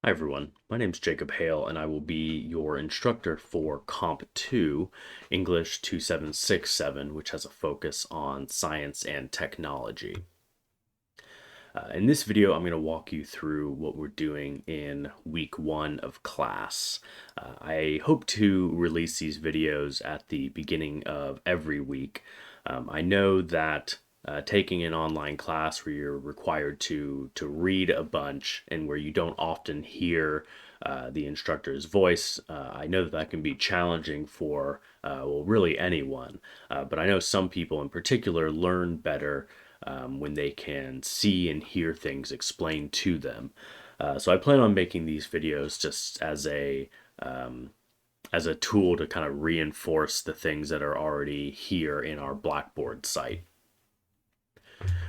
Hi everyone, my name is Jacob Hale and I will be your instructor for Comp 2, English 2767, which has a focus on science and technology. In this video, I'm going to walk you through what we're doing in week 1 of class. I hope to release these videos at the beginning of every week. I know that taking an online class where you're required to read a bunch and where you don't often hear the instructor's voice, I know that that can be challenging for, well, really anyone. But I know some people in particular learn better when they can see and hear things explained to them. So I plan on making these videos just as a tool to kind of reinforce the things that are already here in our Blackboard site.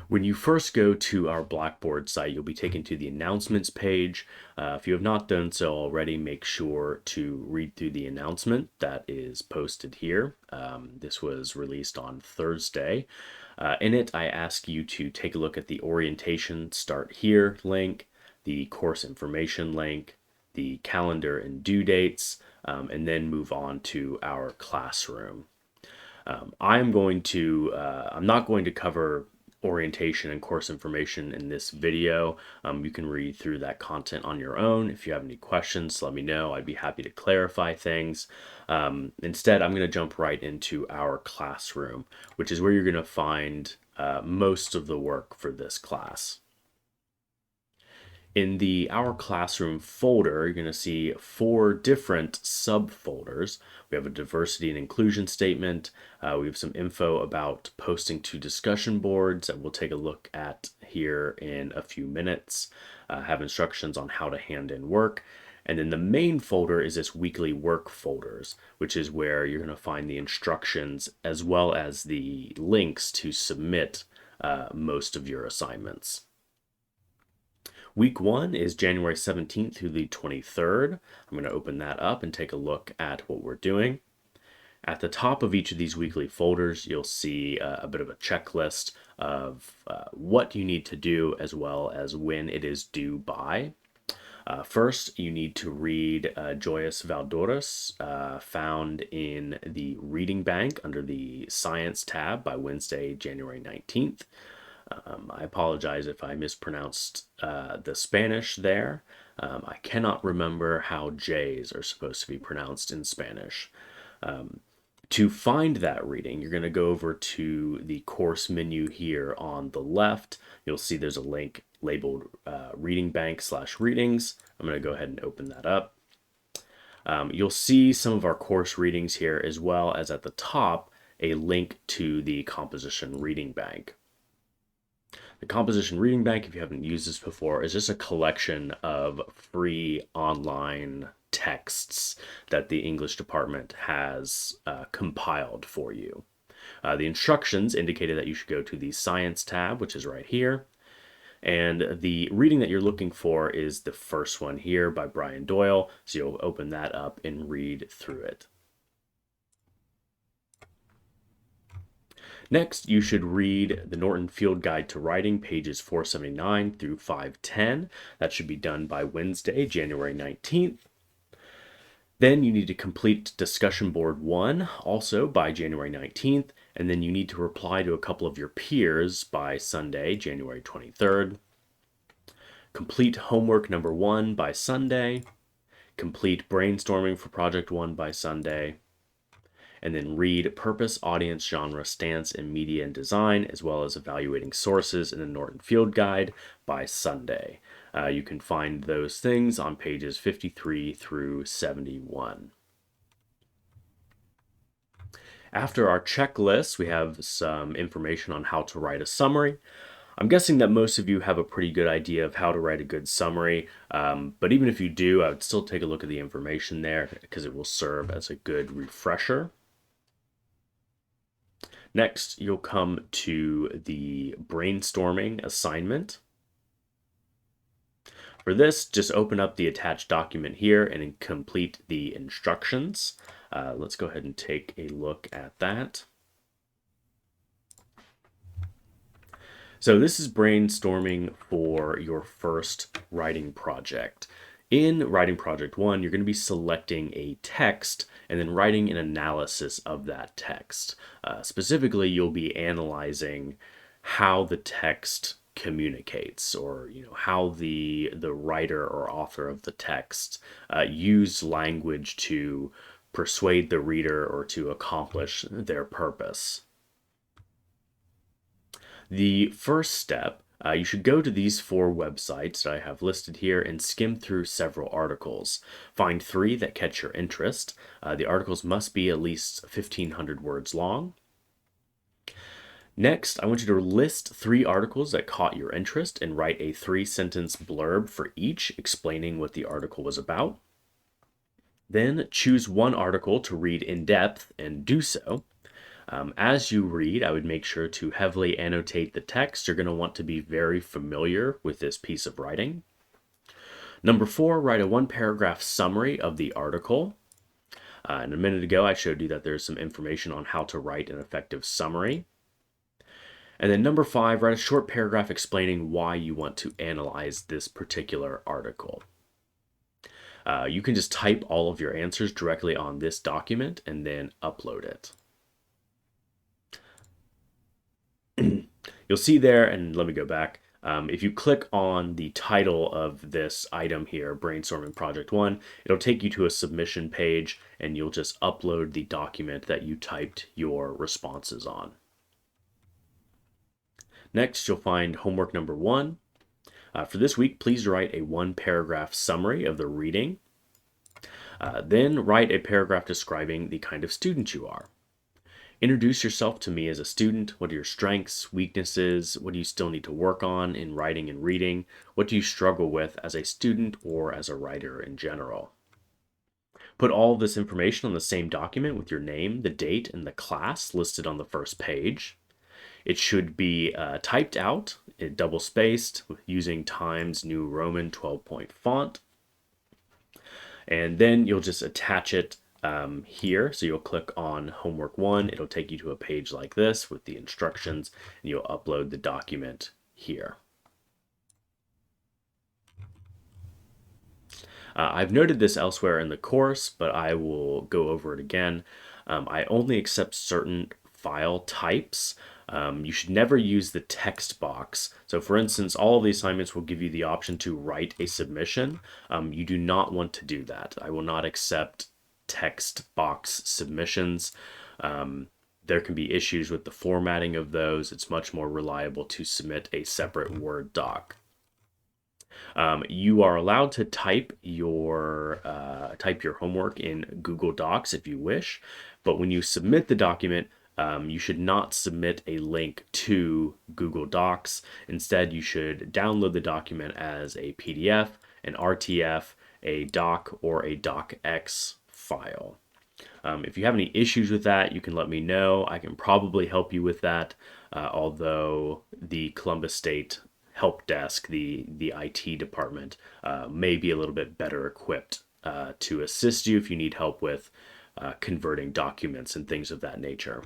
When you first go to our Blackboard site, you'll be taken to the announcements page. If you have not done so already, make sure to read through the announcement that is posted here. This was released on Thursday. In it, I ask you to take a look at the orientation start here link, the course information link, the calendar and due dates, and then move on to our classroom. I'm not going to cover orientation and course information in this video. You can read through that content on your own. If you have any questions, let me know. I'd be happy to clarify things. Instead, I'm going to jump right into our classroom, which is where you're going to find most of the work for this class. In the Our Classroom folder, you're going to see 4 different subfolders. We have a diversity and inclusion statement. We have some info about posting to discussion boards that we'll take a look at here in a few minutes. Have instructions on how to hand in work. And then the main folder is this weekly work folders, which is where you're going to find the instructions as well as the links to submit most of your assignments. Week 1 is January 17th through the 23rd. I'm going to open that up and take a look at what we're doing. At the top of each of these weekly folders, you'll see a bit of a checklist of what you need to do as well as when it is due by. First, you need to read Joyous Valdoris, found in the Reading Bank under the Science tab by Wednesday, January 19th. I apologize if I mispronounced the Spanish there. I cannot remember how J's are supposed to be pronounced in Spanish. To find that reading, you're going to go over to the course menu here on the left. You'll see there's a link labeled Reading Bank/readings. I'm going to go ahead and open that up. You'll see some of our course readings here, as well as at the top a link to the Composition Reading Bank. The Composition Reading Bank, if you haven't used this before, is just a collection of free online texts that the English department has compiled for you. The instructions indicated that you should go to the Science tab, which is right here. And the reading that you're looking for is the first one here by Brian Doyle. So you'll open that up and read through it. Next, you should read the Norton Field Guide to Writing, pages 479 through 510. That should be done by Wednesday, January 19th. Then you need to complete Discussion Board 1, also by January 19th, and then you need to reply to a couple of your peers by Sunday, January 23rd. Complete Homework Number 1 by Sunday. Complete Brainstorming for Project 1 by Sunday. And then read Purpose, Audience, Genre, Stance, and Media and Design, as well as Evaluating Sources in the Norton Field Guide by Sunday. You can find those things on pages 53 through 71. After our checklist, we have some information on how to write a summary. I'm guessing that most of you have a pretty good idea of how to write a good summary, but even if you do, I would still take a look at the information there because it will serve as a good refresher. Next, you'll come to the brainstorming assignment. For this, just open up the attached document here and complete the instructions. Let's go ahead and take a look at that. So this is brainstorming for your first writing project. In writing project one, you're going to be selecting a text and then writing an analysis of that text. Specifically, you'll be analyzing how the text communicates, or how the writer or author of the text used language to persuade the reader or to accomplish their purpose. The first step, you should go to these 4 websites that I have listed here and skim through several articles. Find 3 that catch your interest. The articles must be at least 1,500 words long. Next, I want you to list 3 articles that caught your interest and write a 3-sentence blurb for each explaining what the article was about. Then choose one article to read in depth and do so. As you read, I would make sure to heavily annotate the text. You're going to want to be very familiar with this piece of writing. Number 4, write a 1-paragraph summary of the article. And a minute ago, I showed you that there's some information on how to write an effective summary. And then number 5, write a short paragraph explaining why you want to analyze this particular article. You can just type all of your answers directly on this document and then upload it. You'll see there, and let me go back, if you click on the title of this item here, Brainstorming Project 1, it'll take you to a submission page, and you'll just upload the document that you typed your responses on. Next, you'll find homework number 1. For this week, please write a 1-paragraph summary of the reading. Then write a paragraph describing the kind of student you are. Introduce yourself to me as a student. What are your strengths, weaknesses? What do you still need to work on in writing and reading? What do you struggle with as a student or as a writer in general? Put all of this information on the same document with your name, the date, and the class listed on the first page. It should be typed out, double-spaced, using Times New Roman 12-point font. And then you'll just attach it here. So you'll click on homework 1. It'll take you to a page like this with the instructions, and you'll upload the document here. I've noted this elsewhere in the course, but I will go over it again. I only accept certain file types. You should never use the text box. So for instance, all of the assignments will give you the option to write a submission. You do not want to do that. I will not accept text box submissions. There can be issues with the formatting of those. It's much more reliable to submit a separate Word doc. You are allowed to type your homework in Google Docs if you wish, but when you submit the document, you should not submit a link to Google Docs. Instead, you should download the document as a PDF, an RTF, a doc, or a docx file. If you have any issues with that, you can let me know. I can probably help you with that, although the Columbus State Help Desk, the IT department, may be a little bit better equipped to assist you if you need help with converting documents and things of that nature.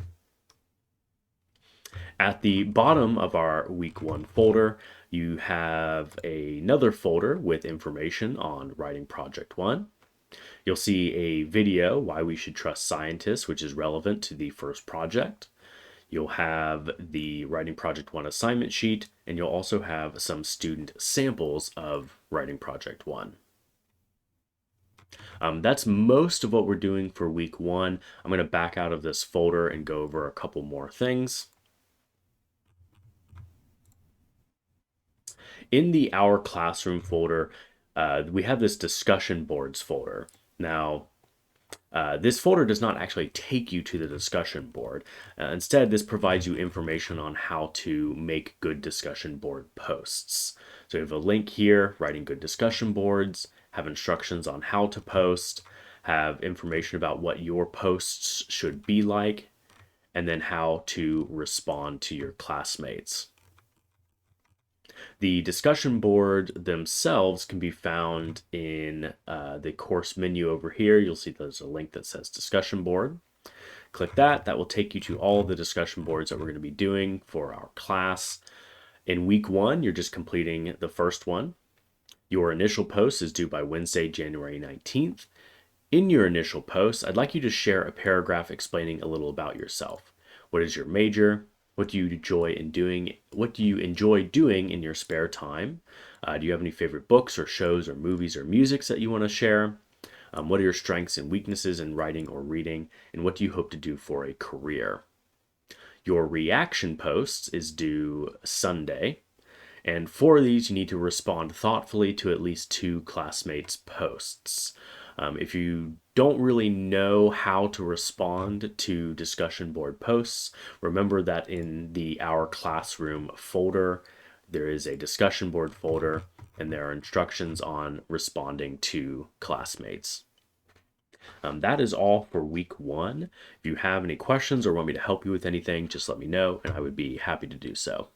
At the bottom of our week 1 folder, you have another folder with information on writing project 1. You'll see a video, Why We Should Trust Scientists, which is relevant to the first project. You'll have the writing project 1 assignment sheet, and you'll also have some student samples of writing project 1. That's most of what we're doing for week 1. I'm going to back out of this folder and go over a couple more things. In the Our Classroom folder, we have this discussion boards folder. Now, this folder does not actually take you to the discussion board. Instead, this provides you information on how to make good discussion board posts. So we have a link here, writing good discussion boards, have instructions on how to post, have information about what your posts should be like, and then how to respond to your classmates. The discussion board themselves can be found in the course menu over here. You'll see there's a link that says discussion board. Click that. That will take you to all of the discussion boards that we're going to be doing for our class. In week 1, you're just completing the first one. Your initial post is due by Wednesday, January 19th. In your initial post, I'd like you to share a paragraph explaining a little about yourself. What is your major? What do you enjoy in doing? What do you enjoy doing in your spare time? Do you have any favorite books or shows or movies or musics that you want to share? What are your strengths and weaknesses in writing or reading? And what do you hope to do for a career? Your reaction posts is due Sunday. And for these, you need to respond thoughtfully to at least 2 classmates' posts. If you don't really know how to respond to discussion board posts, remember that in the Our Classroom folder, there is a discussion board folder, and there are instructions on responding to classmates. That is all for week 1. If you have any questions or want me to help you with anything, just let me know, and I would be happy to do so.